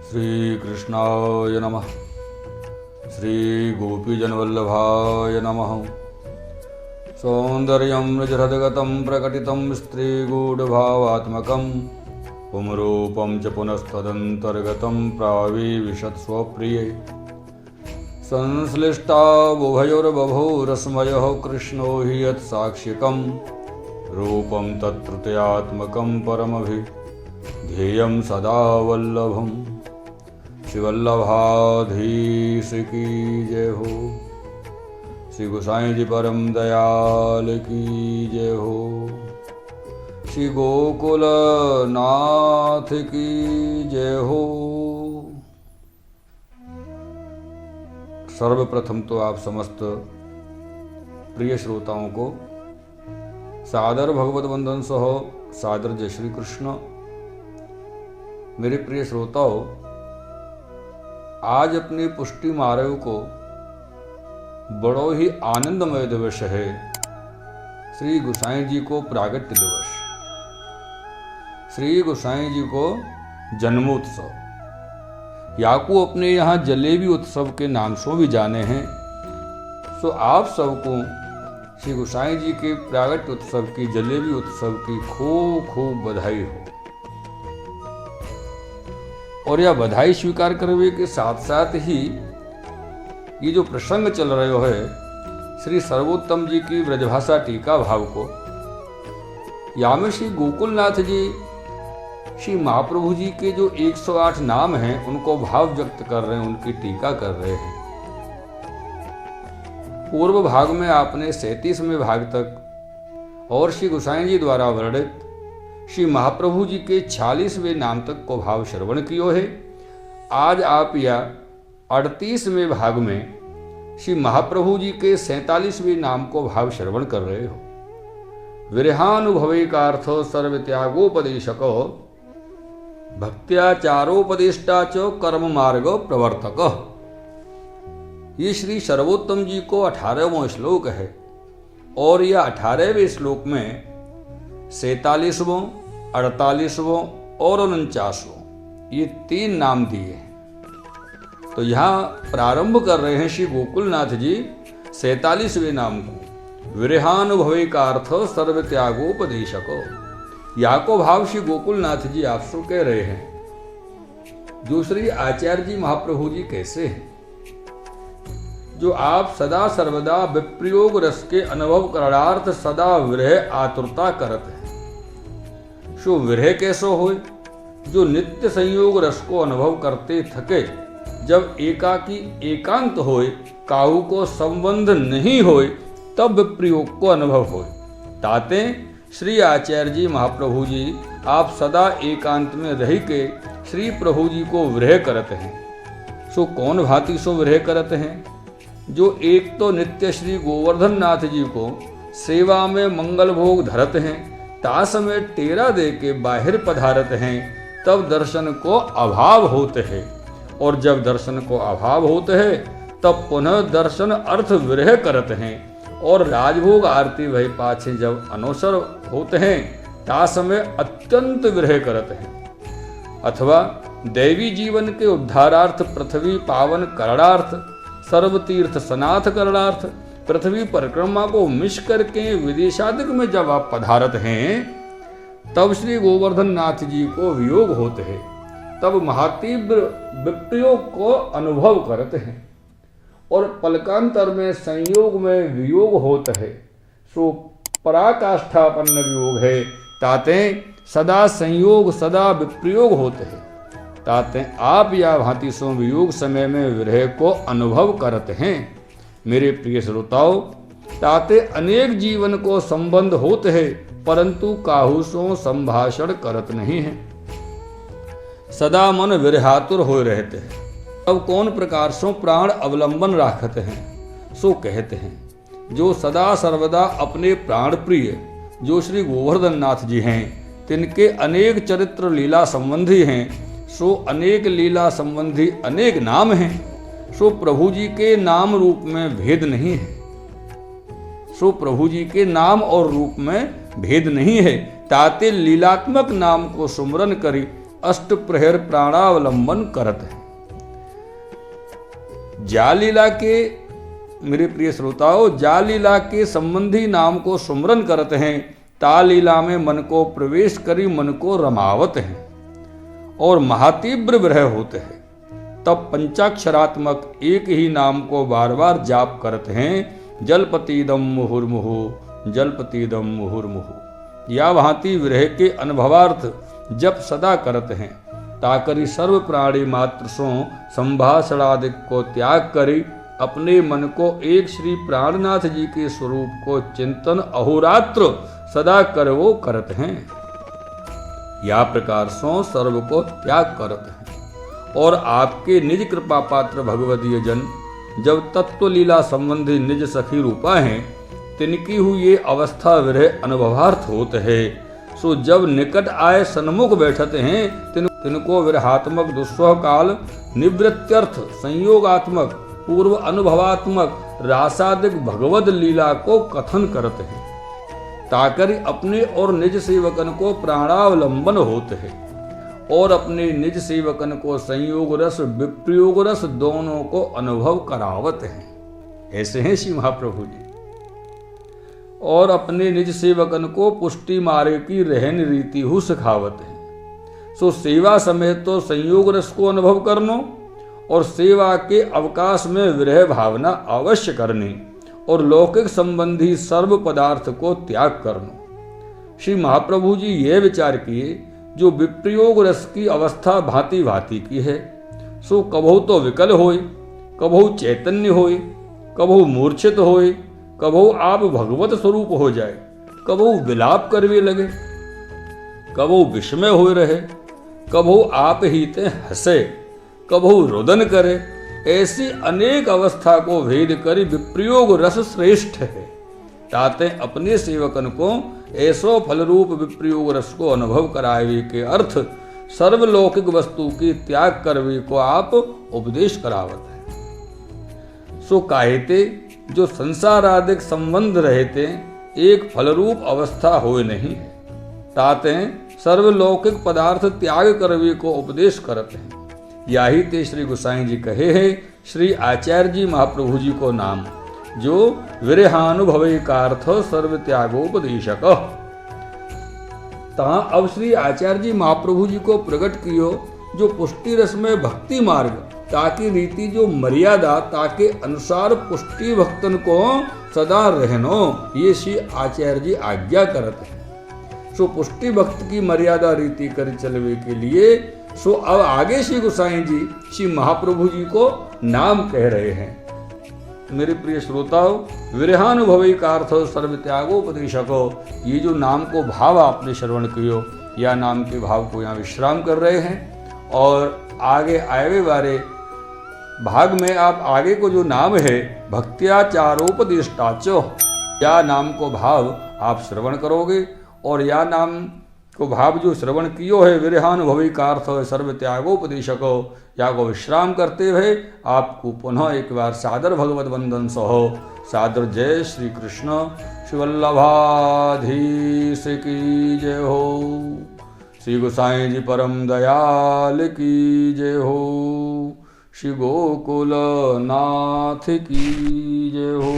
श्रीकृष्णाय नमः। श्रीगोपीजनवल्लभाय नमः। सौन्दर्यं निजहृदगतं प्रकटितं स्त्रीगूढभावात्मकं पुंरूपं च पुनस्तदन्तर्गतं प्राविशत् स्वप्रिये। संश्लिष्टावुभयोर्बभूरस्मयः कृष्णो हि यत्साक्षिकं रूपं तत्तृतीयात्मकं परमभिधेयं सदा वल्लभम्। श्रीवल्लभाधीश की जय हो। श्री गोसाई जी परम दयाल की जय हो। श्री गोकुल नाथ की जय हो। सर्वप्रथम तो आप समस्त प्रिय श्रोताओं को सादर भगवत वंदन सह सादर जय श्री कृष्ण। मेरे प्रिय श्रोताओं, आज अपनी पुष्टि मार्ग को बड़ो ही आनंदमय दिवस है। श्री गोसाई जी को प्रागट्य दिवस, श्री गोसाई जी को जन्मोत्सव, याकू अपने यहाँ जलेबी उत्सव के नाम से भी जाने हैं। सो आप सबको श्री गोसाई जी के प्रागट्य उत्सव की, जलेबी उत्सव की खूब खूब बधाई हो। और यह बधाई स्वीकार करने के साथ साथ ही ये जो प्रसंग चल रहे है श्री सर्वोत्तम जी की ब्रजभाषा टीका भाव को, या में श्री गोकुलनाथ जी श्री महाप्रभु जी के जो 108 नाम हैं उनको भाव व्यक्त कर रहे हैं, उनकी टीका कर रहे हैं। पूर्व भाग में आपने 37वें भाग तक और श्री गोसाई जी द्वारा वर्णित श्री महाप्रभु जी के 46वें नाम तक को भाव श्रवण कियो है। आज आप या 38वें भाग में श्री महाप्रभु जी के 47वें नाम को भाव श्रवण कर रहे हो। विरहानुभवैकार्थ सर्वत्यागोपदेशको भक्त्याचारोपदेष्टा च कर्म मार्ग प्रवर्तक। ये श्री सर्वोत्तम जी को 18वां श्लोक है और यह 18वें श्लोक में 47वां, 48वां और 49वां ये 3 नाम दिए हैं। तो यहाँ प्रारंभ कर रहे हैं श्री गोकुलनाथ जी 47वें नाम को, विरहानुभवैकार्थ सर्वत्यागोपदेशको। या को भाव श्री गोकुलनाथ जी आपसे कह रहे हैं। जो श्री आचार्य जी महाप्रभु जी कैसे हैं, जो आप सदा सर्वदा विप्रयोग रस के अनुभव करणार्थ सदा विरह आतुरता करत है। सो विरह कैसो होए, जो नित्य संयोग रस को अनुभव करते थके, जब एकाकी एकांत होए, काहू को संबंध नहीं होए, तब विप्रयोग को अनुभव होए। ताते श्री आचार्य जी महाप्रभु जी आप सदा एकांत में रह के श्री प्रभु जी को विरह करते हैं। सो कौन भांति सो विरह करते हैं, जो एक तो नित्य श्री गोवर्धन नाथ जी को सेवा में मंगल भोग धरत हैं, ता समय टेरा दे के बाहर पधारत हैं, तब दर्शन को अभाव होते हैं। और जब दर्शन को अभाव होते हैं तब पुनः दर्शन अर्थ विरह करते हैं। और राजभोग आरती भय पाछे जब अनवसर होते हैं, ता समय अत्यंत विरह करते हैं। अथवा दैवी जीवन के उद्धारार्थ, पृथ्वी पावन करणार्थ, सर्वतीर्थ सनाथ करणार्थ, पृथ्वी परिक्रमा को मिश करके विदेशादिक में जब आप पधारत हैं, तब श्री गोवर्धन नाथ जी को वियोग होते हैं, तब महातीव्र विप्रयोग को अनुभव करते हैं। और पलकांतर में संयोग में वियोग होता है, सो पराकाष्ठापन्न वियोग है। ताते सदा संयोग सदा विप्रयोग होते हैं। ताते आप या भांति सो वियोग समय में विरह को अनुभव करते हैं। मेरे प्रिय श्रोताओ, ताते अनेक जीवन को संबंध होते हैं, परंतु काहू सो संभाषण करत नहीं है। सदा मन विरहातुर हो रहते हैं। अब कौन प्रकार सो प्राण अवलंबन राखते हैं। सो कहते हैं, जो सदा सर्वदा अपने प्राण प्रिय जो श्री गोवर्धन नाथ जी हैं, तिनके अनेक चरित्र लीला संबंधी हैं। सो अनेक लीला संबंधी अनेक नाम हैं। सो प्रभु जी के नाम रूप में भेद नहीं है। सो प्रभु जी के नाम और रूप में भेद नहीं है। ताते लीलात्मक नाम को सुमरन करी अष्ट प्रहर प्राणावलंबन करत हैं। जालीला के मेरे प्रिय श्रोताओं, जालीला के संबंधी नाम को सुमरन करते हैं, तालीला में मन को प्रवेश करी मन को रमावत हैं और महातीव्र विरह होते हैं। तब पंचाक्षरात्मक एक ही नाम को बार बार जाप करते हैं, जलपतिदम मुहुर्मुहु, जलपतिदम मुहुर्मुहु। या भांति विरह के अनुभवार्थ जप सदा करते हैं, ताकरि सर्व प्राणी मात्र सो संभाषणादि को त्याग करी अपने मन को एक श्री प्राणनाथ जी के स्वरूप को चिंतन अहोरात्र सदा कर वो करते हैं। या प्रकार सो सर्व को त्याग करते हैं और आपके निज कृपा पात्र भगवदीय जन जब तत्व लीला संबंधी निज सखी रूपा हैं, तिनकी हुई ये अवस्था विरह अनुभवार्थ होते है। सो जब निकट आए सन्मुख बैठते हैं, तिनको विरहात्मक दुस्सह काल निवृत्त्यर्थ संयोगात्मक पूर्व अनुभवात्मक रासादिक भगवद लीला को कथन करते हैं, ताकि अपने और निज सेवकन को प्राणावलंबन होते हैं और अपने निज सेवकन को संयोग रस विप्रयोग रस दोनों को अनुभव करावत हैं। ऐसे हैं श्री महाप्रभु जी। और अपने निज सेवकन को पुष्टि मार्ग की रहन रीति हु सिखावत है। सो सेवा समेत तो संयोग रस को अनुभव करनो और सेवा के अवकाश में विरह भावना अवश्य करनी और लौकिक संबंधी सर्व पदार्थ को त्याग करनो। श्री महाप्रभु जी यह विचार किए, जो विप्रयोग रस की अवस्था भांति भांति की है, सो कभू तो विकल होय, कभू चैतन्य होय, कभू मूर्छित होय, कभू आप भगवत स्वरूप हो जाए, कभू विलाप करवे लगे, कभू विस्मय हो रहे, कभू आप ही ते हंसे, कभू रुदन करे। ऐसी अनेक अवस्था को भेद करी विप्रयोग रस श्रेष्ठ है, ताते अपने सेवकन को ऐसो फलरूप विप्रयोग रस को अनुभव करावे के अर्थ सर्वलौकिक वस्तु की त्याग करवे को आप उपदेश करावत है। सो काहेते जो संसारादिक संबंध रहते एक फलरूप अवस्था होए नहीं है, ताते सर्वलौकिक पदार्थ त्याग करवे को उपदेश करते हैं। याही ते श्री गोसाई जी कहे हैं श्री आचार्य जी महाप्रभु जी को नाम, जो विरहानुभविकार्थ सर्व त्यागोपदेशक। तहाँ अब श्री आचार्य जी महाप्रभु जी को प्रकट कियो, जो पुष्टि रस में भक्ति मार्ग ताकि रीति जो मर्यादा ताके अनुसार पुष्टि भक्तन को सदा रहनो, ये श्री आचार्य जी आज्ञा करते हैं। सो पुष्टि भक्त की मर्यादा रीति कर चलवे के लिए सो अब आगे श्री गोसाई जी श्री महाप्रभु जी को नाम कह रहे हैं। मेरे प्रिय श्रोताओं, विरहानुभविकार्थ सर्व त्यागोपदेशको, ये जो नाम को भाव आपने श्रवण कियो, या नाम के भाव को यहाँ विश्राम कर रहे हैं और आगे आए वाले भाग में आप आगे को जो नाम है भक्त्याचारोपदिष्टाचो, या नाम को भाव आप श्रवण करोगे और या नाम को भाव जो श्रवण कियो है विरहानुभविकार्थ सर्व त्यागोपदेशको, या को विश्राम करते हुए आपको पुनः एक बार सादर भगवत वंदन सहो सादर जय श्री कृष्ण श्री वल्लभाधीश की जय हो, श्री गोसाई जी परम दयाल की जय हो, श्री गोकुल नाथ की जय हो।